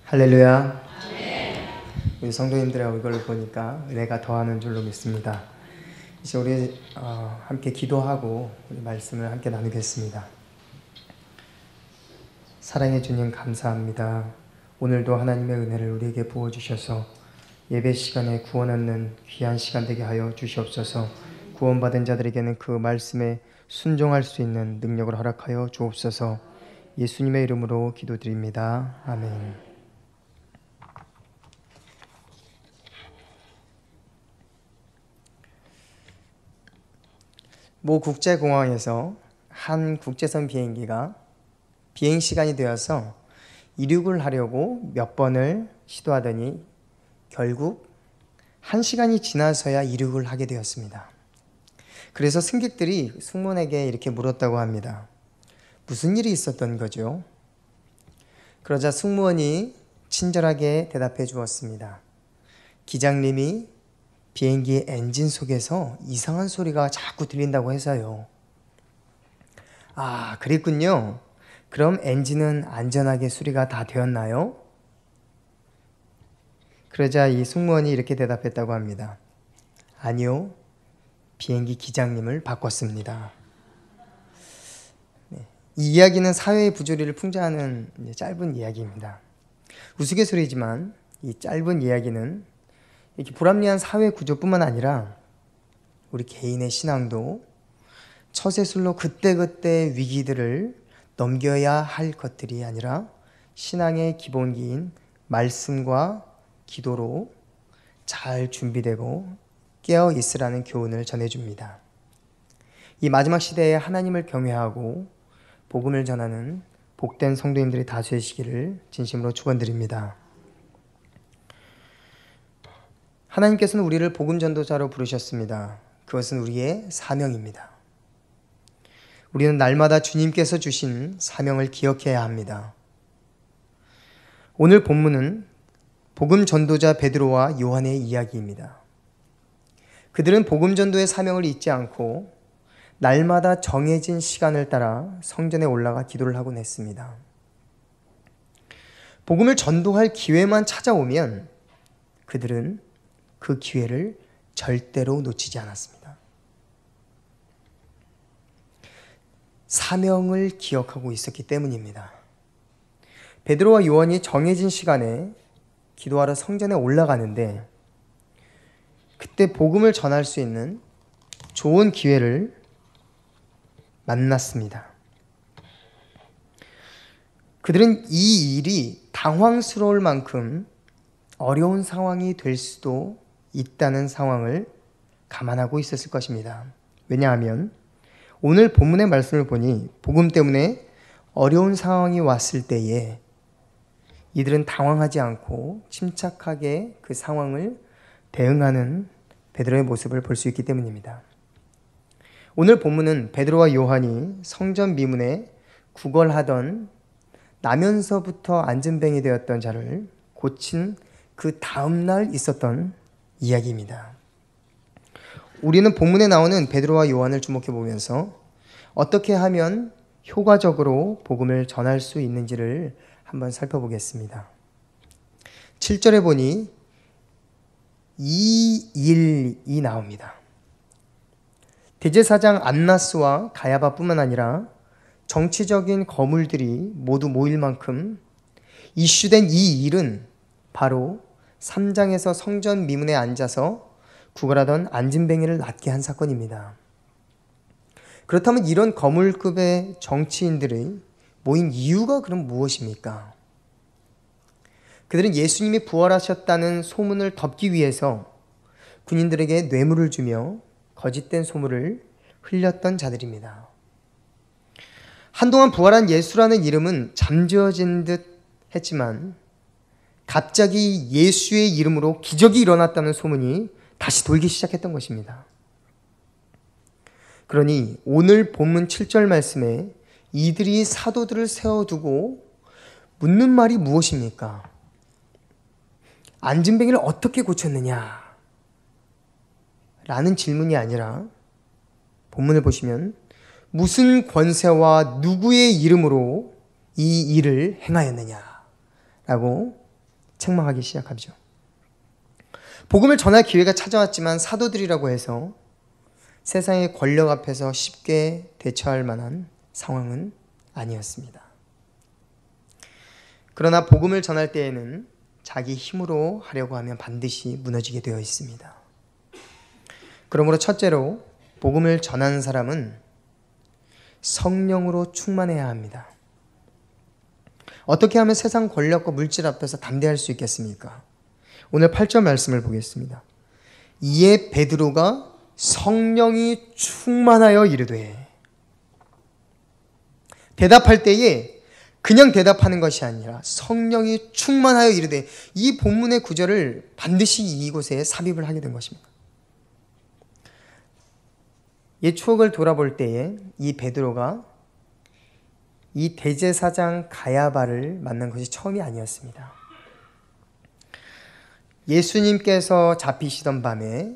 할렐루야. 우리 성도님들의 얼굴을 보니까 은혜가 더하는 줄로 믿습니다. 이제 우리 함께 기도하고 우리 말씀을 함께 나누겠습니다. 사랑해 주님 감사합니다. 오늘도 하나님의 은혜를 우리에게 부어주셔서 예배 시간에 구원 얻는 귀한 시간 되게 하여 주시옵소서. 구원받은 자들에게는 그 말씀에 순종할 수 있는 능력을 허락하여 주옵소서. 예수님의 이름으로 기도드립니다. 아멘. 모 국제공항에서 한 국제선 비행기가 비행 시간이 되어서 이륙을 하려고 몇 번을 시도하더니 결국 1시간이 지나서야 이륙을 하게 되었습니다. 그래서 승객들이 승무원에게 이렇게 물었다고 합니다. 무슨 일이 있었던 거죠? 그러자 승무원이 친절하게 대답해 주었습니다. 기장님이 비행기 엔진 속에서 이상한 소리가 자꾸 들린다고 해서요. 아, 그랬군요. 그럼 엔진은 안전하게 수리가 다 되었나요? 그러자 이 승무원이 이렇게 대답했다고 합니다. 아니요, 비행기 기장님을 바꿨습니다. 이 이야기는 사회의 부조리를 풍자하는 짧은 이야기입니다. 우스갯소리지만 이 짧은 이야기는 이렇게 불합리한 사회 구조뿐만 아니라 우리 개인의 신앙도 처세술로 그때그때 위기들을 넘겨야 할 것들이 아니라 신앙의 기본기인 말씀과 기도로 잘 준비되고 깨어 있으라는 교훈을 전해줍니다. 이 마지막 시대에 하나님을 경외하고 복음을 전하는 복된 성도님들이 다수이시기를 진심으로 축원드립니다. 하나님께서는 우리를 복음 전도자로 부르셨습니다. 그것은 우리의 사명입니다. 우리는 날마다 주님께서 주신 사명을 기억해야 합니다. 오늘 본문은 복음 전도자 베드로와 요한의 이야기입니다. 그들은 복음 전도의 사명을 잊지 않고 날마다 정해진 시간을 따라 성전에 올라가 기도를 하곤 했습니다. 복음을 전도할 기회만 찾아오면 그들은 그 기회를 절대로 놓치지 않았습니다. 사명을 기억하고 있었기 때문입니다. 베드로와 요한이 정해진 시간에 기도하러 성전에 올라가는데 그때 복음을 전할 수 있는 좋은 기회를 만났습니다. 그들은 이 일이 당황스러울 만큼 어려운 상황이 될 수도 있다는 상황을 감안하고 있었을 것입니다. 왜냐하면 오늘 본문의 말씀을 보니 복음 때문에 어려운 상황이 왔을 때에 이들은 당황하지 않고 침착하게 그 상황을 대응하는 베드로의 모습을 볼 수 있기 때문입니다. 오늘 본문은 베드로와 요한이 성전 미문에 구걸하던 나면서부터 안진뱅이 되었던 자를 고친 그 다음날 있었던 이야기입니다. 우리는 본문에 나오는 베드로와 요한을 주목해 보면서 어떻게 하면 효과적으로 복음을 전할 수 있는지를 한번 살펴보겠습니다. 7절에 보니 이 일이 나옵니다. 대제사장 안나스와 가야바뿐만 아니라 정치적인 거물들이 모두 모일 만큼 이슈된 이 일은 바로 3장에서 성전 미문에 앉아서 구걸하던 안진뱅이를 낫게 한 사건입니다. 그렇다면 이런 거물급의 정치인들이 모인 이유가 그럼 무엇입니까? 그들은 예수님이 부활하셨다는 소문을 덮기 위해서 군인들에게 뇌물을 주며 거짓된 소문을 흘렸던 자들입니다. 한동안 부활한 예수라는 이름은 잠재워진 듯 했지만 갑자기 예수의 이름으로 기적이 일어났다는 소문이 다시 돌기 시작했던 것입니다. 그러니 오늘 본문 7절 말씀에 이들이 사도들을 세워두고 묻는 말이 무엇입니까? 안진뱅이를 어떻게 고쳤느냐? 라는 질문이 아니라 본문을 보시면 무슨 권세와 누구의 이름으로 이 일을 행하였느냐? 라고 책망하기 시작하죠. 복음을 전할 기회가 찾아왔지만 사도들이라고 해서 세상의 권력 앞에서 쉽게 대처할 만한 상황은 아니었습니다. 그러나 복음을 전할 때에는 자기 힘으로 하려고 하면 반드시 무너지게 되어 있습니다. 그러므로 첫째로 복음을 전하는 사람은 성령으로 충만해야 합니다. 어떻게 하면 세상 권력과 물질 앞에서 담대할 수 있겠습니까? 오늘 8절 말씀을 보겠습니다. 이에 베드로가 성령이 충만하여 이르되, 대답할 때에 그냥 대답하는 것이 아니라 성령이 충만하여 이르되, 이 본문의 구절을 반드시 이곳에 삽입을 하게 된 것입니다. 옛 추억을 돌아볼 때에 이 베드로가 이 대제사장 가야바를 만난 것이 처음이 아니었습니다. 예수님께서 잡히시던 밤에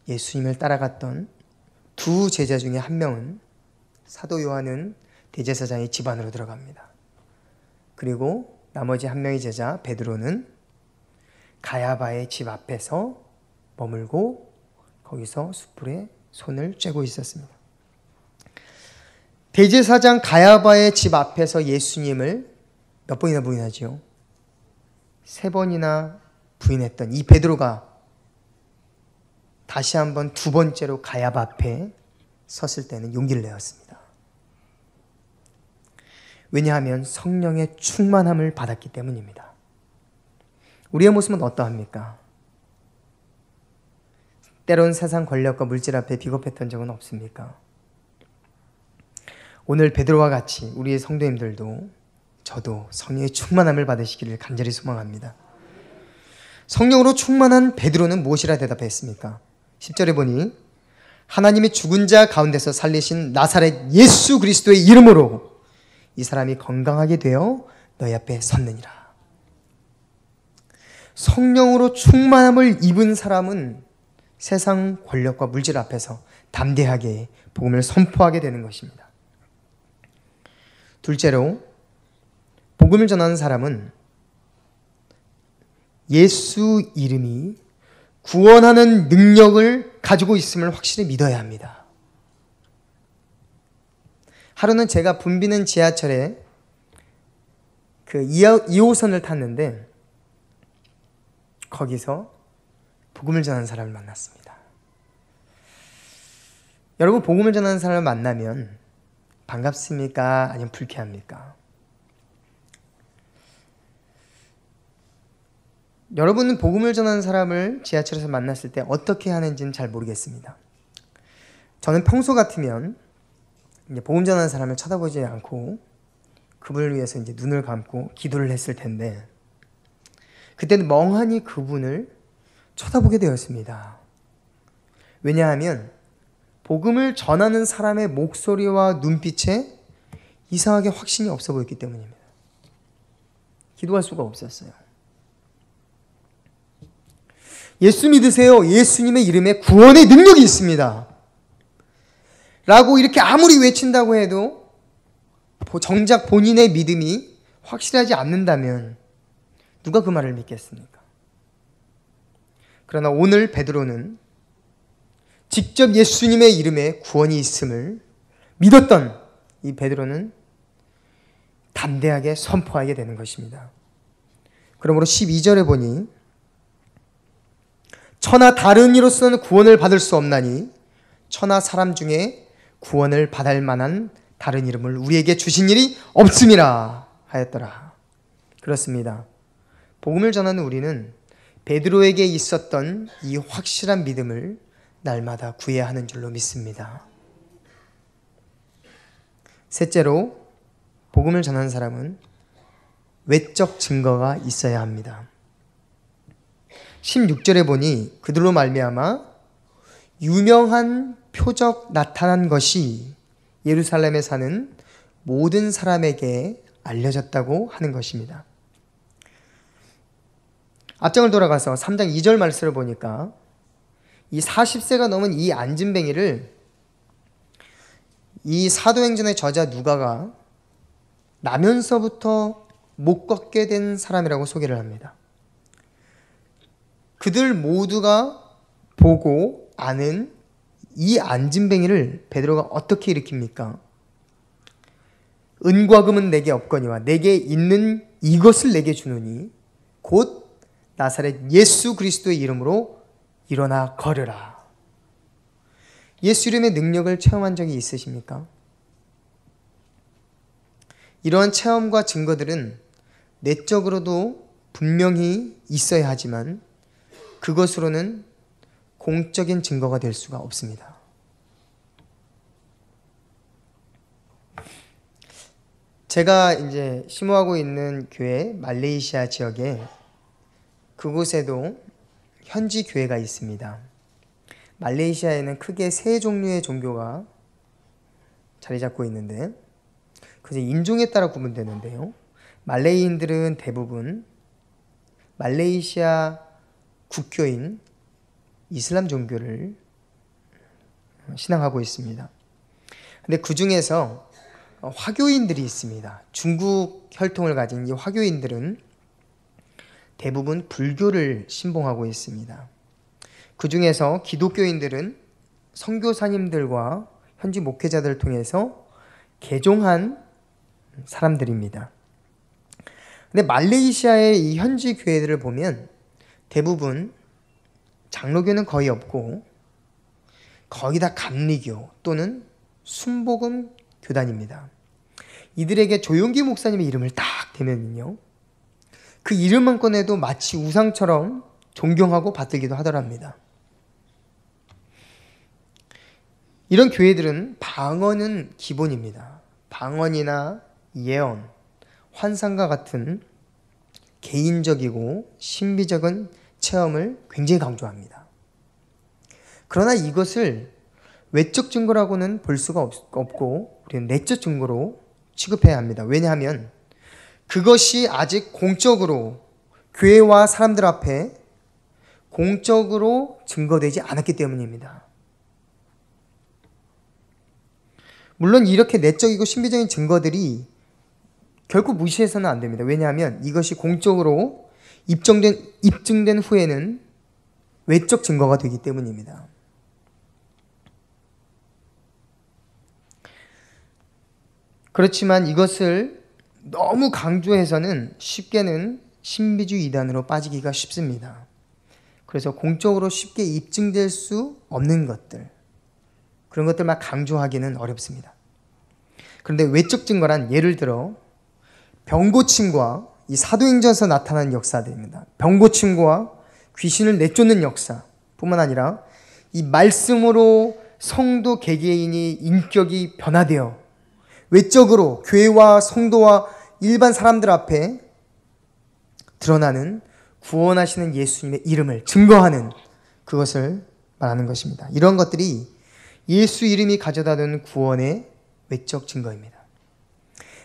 예수님을 따라갔던 두 제자 중에 한 명은, 사도 요한은 대제사장의 집 안으로 들어갑니다. 그리고 나머지 한 명의 제자 베드로는 가야바의 집 앞에서 머물고 거기서 숯불에 손을 쬐고 있었습니다. 대제사장 가야바의 집 앞에서 예수님을 몇 번이나 부인하지요? 3번이나 부인했던 이 베드로가 다시 한번 2번째로 가야바 앞에 섰을 때는 용기를 내었습니다. 왜냐하면 성령의 충만함을 받았기 때문입니다. 우리의 모습은 어떠합니까? 때론 세상 권력과 물질 앞에 비겁했던 적은 없습니까? 오늘 베드로와 같이 우리의 성도님들도, 저도 성령의 충만함을 받으시기를 간절히 소망합니다. 성령으로 충만한 베드로는 무엇이라 대답했습니까? 10절에 보니 하나님이 죽은 자 가운데서 살리신 나사렛 예수 그리스도의 이름으로 이 사람이 건강하게 되어 너희 앞에 섰느니라. 성령으로 충만함을 입은 사람은 세상 권력과 물질 앞에서 담대하게 복음을 선포하게 되는 것입니다. 둘째로, 복음을 전하는 사람은 예수 이름이 구원하는 능력을 가지고 있음을 확실히 믿어야 합니다. 하루는 제가 붐비는 지하철에 그 2호선을 탔는데 거기서 복음을 전하는 사람을 만났습니다. 여러분, 복음을 전하는 사람을 만나면 반갑습니까? 아니면 불쾌합니까? 여러분은 복음을 전하는 사람을 지하철에서 만났을 때 어떻게 하는지는 잘 모르겠습니다. 저는 평소 같으면 이제 복음 전하는 사람을 쳐다보지 않고 그분을 위해서 이제 눈을 감고 기도를 했을 텐데, 그때는 멍하니 그분을 쳐다보게 되었습니다. 왜냐하면 복음을 전하는 사람의 목소리와 눈빛에 이상하게 확신이 없어 보였기 때문입니다. 기도할 수가 없었어요. 예수 믿으세요. 예수님의 이름에 구원의 능력이 있습니다. 라고 이렇게 아무리 외친다고 해도 정작 본인의 믿음이 확실하지 않는다면 누가 그 말을 믿겠습니까? 그러나 오늘 베드로는 직접 예수님의 이름에 구원이 있음을 믿었던 이 베드로는 담대하게 선포하게 되는 것입니다. 그러므로 12절에 보니 천하 다른 이로서는 구원을 받을 수 없나니 천하 사람 중에 구원을 받을 만한 다른 이름을 우리에게 주신 일이 없음이라 하였더라. 그렇습니다. 복음을 전하는 우리는 베드로에게 있었던 이 확실한 믿음을 날마다 구해야 하는 줄로 믿습니다. 셋째로, 복음을 전하는 사람은 외적 증거가 있어야 합니다. 16절에 보니 그들로 말미암아 유명한 표적 나타난 것이 예루살렘에 사는 모든 사람에게 알려졌다고 하는 것입니다. 앞장을 돌아가서 3장 2절 말씀을 보니까 이 40세가 넘은 이 안진뱅이를 이 사도행전의 저자 누가가 나면서부터 못 걷게 된 사람이라고 소개를 합니다. 그들 모두가 보고 아는 이 안진뱅이를 베드로가 어떻게 일으킵니까? 은과 금은 내게 없거니와 내게 있는 이것을 내게 주노니 곧 나사렛 예수 그리스도의 이름으로 일어나 걸으라. 예수 이름의 능력을 체험한 적이 있으십니까? 이러한 체험과 증거들은 내적으로도 분명히 있어야 하지만 그것으로는 공적인 증거가 될 수가 없습니다. 제가 이제 심호하고 있는 교회 말레이시아 지역에 그곳에도 현지 교회가 있습니다. 말레이시아에는 크게 세 종류의 종교가 자리 잡고 있는데 그래서 인종에 따라 구분되는데요. 말레이인들은 대부분 말레이시아 국교인 이슬람 종교를 신앙하고 있습니다. 근데 그 중에서 화교인들이 있습니다. 중국 혈통을 가진 이 화교인들은 대부분 불교를 신봉하고 있습니다. 그 중에서 기독교인들은 선교사님들과 현지 목회자들을 통해서 개종한 사람들입니다. 근데 말레이시아의 이 현지 교회들을 보면 대부분 장로교는 거의 없고 거의 다 감리교 또는 순복음 교단입니다. 이들에게 조용기 목사님의 이름을 딱 대면요, 그 이름만 꺼내도 마치 우상처럼 존경하고 받들기도 하더랍니다. 이런 교회들은 방언은 기본입니다. 방언이나 예언, 환상과 같은 개인적이고 신비적인 체험을 굉장히 강조합니다. 그러나 이것을 외적 증거라고는 볼 수가 없고 우리는 내적 증거로 취급해야 합니다. 왜냐하면 그것이 아직 공적으로 교회와 사람들 앞에 공적으로 증거되지 않았기 때문입니다. 물론 이렇게 내적이고 신비적인 증거들이 결코 무시해서는 안 됩니다. 왜냐하면 이것이 공적으로 입증된 후에는 외적 증거가 되기 때문입니다. 그렇지만 이것을 너무 강조해서는 쉽게는 신비주의 이단으로 빠지기가 쉽습니다. 그래서 공적으로 쉽게 입증될 수 없는 것들, 그런 것들만 강조하기는 어렵습니다. 그런데 외적 증거란 예를 들어 병고침과 이 사도행전에서 나타난 역사들입니다. 병고침과 귀신을 내쫓는 역사뿐만 아니라 이 말씀으로 성도 개개인이 인격이 변화되어 외적으로 교회와 성도와 일반 사람들 앞에 드러나는 구원하시는 예수님의 이름을 증거하는 그것을 말하는 것입니다. 이런 것들이 예수 이름이 가져다주는 구원의 외적 증거입니다.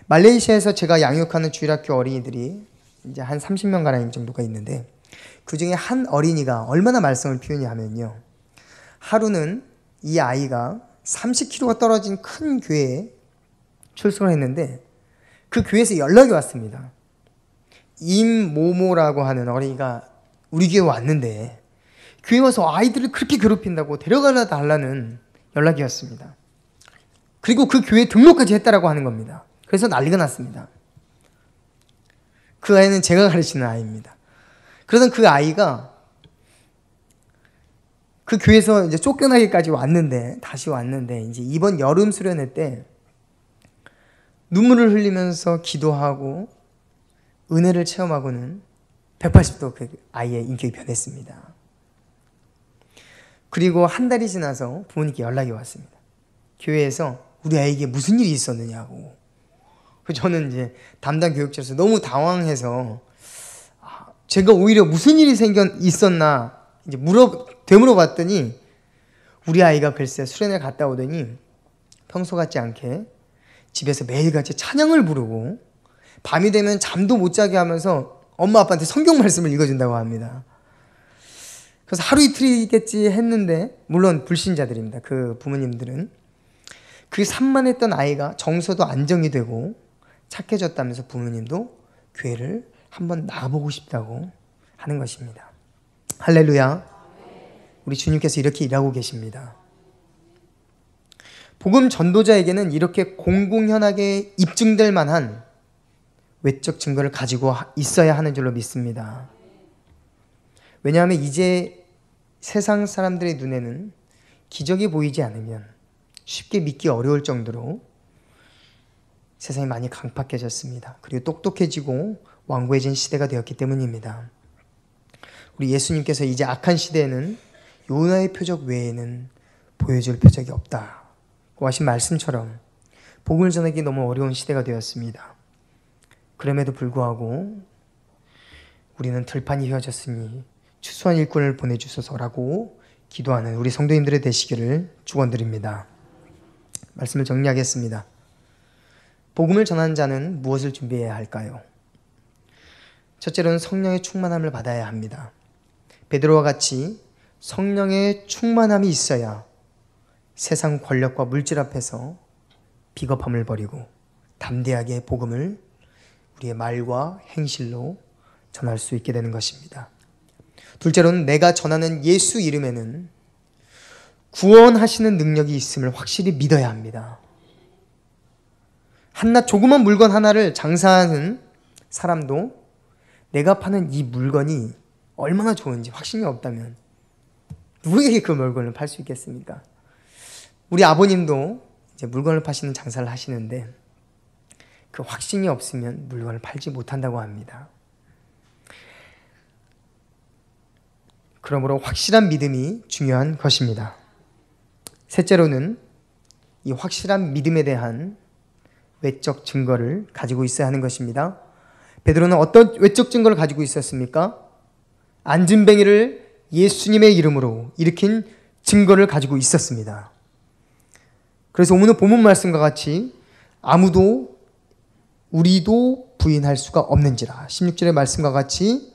말레이시아에서 제가 양육하는 주일학교 어린이들이 이제 한 30명가량 정도가 있는데 그 중에 한 어린이가 얼마나 말썽을 피우냐 하면요, 하루는 이 아이가 30km가 떨어진 큰 교회에 출석을 했는데 그 교회에서 연락이 왔습니다. 임모모라고 하는 어린이가 우리 교회에 왔는데 교회 와서 아이들을 그렇게 괴롭힌다고 데려가 달라는 연락이 왔습니다. 그리고 그 교회에 등록까지 했다라고 하는 겁니다. 그래서 난리가 났습니다. 그 아이는 제가 가르치는 아이입니다. 그러던 그 아이가 그 교회에서 이제 쫓겨나기까지 다시 왔는데 이제 이번 여름 수련회 때 눈물을 흘리면서 기도하고 은혜를 체험하고는 180도 그 아이의 인격이 변했습니다. 그리고 한 달이 지나서 부모님께 연락이 왔습니다. 교회에서 우리 아이에게 무슨 일이 있었느냐고. 저는 이제 담당 교육자로서 너무 당황해서 제가 오히려 무슨 일이 있었나 이제 되물어봤더니 우리 아이가 글쎄 수련회 갔다 오더니 평소 같지 않게 집에서 매일같이 찬양을 부르고 밤이 되면 잠도 못 자게 하면서 엄마 아빠한테 성경 말씀을 읽어준다고 합니다. 그래서 하루 이틀이겠지 했는데, 물론 불신자들입니다. 그 부모님들은. 그 산만했던 아이가 정서도 안정이 되고 착해졌다면서 부모님도 교회를 한번 나가보고 싶다고 하는 것입니다. 할렐루야. 우리 주님께서 이렇게 일하고 계십니다. 복음 전도자에게는 이렇게 공공연하게 입증될 만한 외적 증거를 가지고 있어야 하는 줄로 믿습니다. 왜냐하면 이제 세상 사람들의 눈에는 기적이 보이지 않으면 쉽게 믿기 어려울 정도로 세상이 많이 강팍해졌습니다. 그리고 똑똑해지고 완고해진 시대가 되었기 때문입니다. 우리 예수님께서 이제 악한 시대에는 요나의 표적 외에는 보여줄 표적이 없다고 하신 말씀처럼 복음을 전하기 너무 어려운 시대가 되었습니다. 그럼에도 불구하고 우리는 들판이 휘어졌으니 추수한 일꾼을 보내주소서라고 기도하는 우리 성도님들의 되시기를 축원드립니다. 말씀을 정리하겠습니다. 복음을 전하는 자는 무엇을 준비해야 할까요? 첫째로는 성령의 충만함을 받아야 합니다. 베드로와 같이 성령의 충만함이 있어야 세상 권력과 물질 앞에서 비겁함을 버리고 담대하게 복음을 우리의 말과 행실로 전할 수 있게 되는 것입니다. 둘째로는 내가 전하는 예수 이름에는 구원하시는 능력이 있음을 확실히 믿어야 합니다. 한낱 조그만 물건 하나를 장사하는 사람도 내가 파는 이 물건이 얼마나 좋은지 확신이 없다면 누구에게 그 물건을 팔 수 있겠습니까? 우리 아버님도 이제 물건을 파시는 장사를 하시는데 그 확신이 없으면 물건을 팔지 못한다고 합니다. 그러므로 확실한 믿음이 중요한 것입니다. 셋째로는 이 확실한 믿음에 대한 외적 증거를 가지고 있어야 하는 것입니다. 베드로는 어떤 외적 증거를 가지고 있었습니까? 안진뱅이를 예수님의 이름으로 일으킨 증거를 가지고 있었습니다. 그래서 오늘 본문 말씀과 같이 아무도 우리도 부인할 수가 없는지라 16절의 말씀과 같이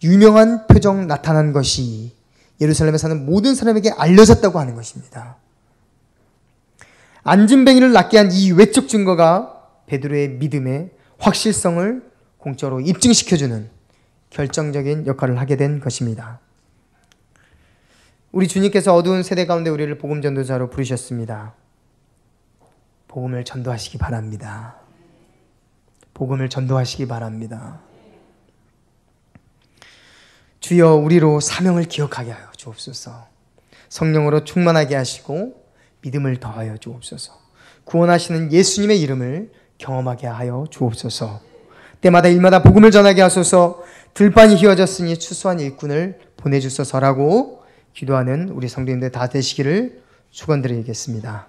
유명한 표적 나타난 것이 예루살렘에 사는 모든 사람에게 알려졌다고 하는 것입니다. 안진뱅이를 낫게 한 이 외적 증거가 베드로의 믿음의 확실성을 공적으로 입증시켜주는 결정적인 역할을 하게 된 것입니다. 우리 주님께서 어두운 세대 가운데 우리를 복음 전도자로 부르셨습니다. 복음을 전도하시기 바랍니다. 복음을 전도하시기 바랍니다. 주여 우리로 사명을 기억하게 하여 주옵소서. 성령으로 충만하게 하시고 믿음을 더하여 주옵소서. 구원하시는 예수님의 이름을 경험하게 하여 주옵소서. 때마다 일마다 복음을 전하게 하소서. 들판이 휘어졌으니 추수한 일꾼을 보내주소서라고 기도하는 우리 성도님들 다 되시기를 축원드리겠습니다.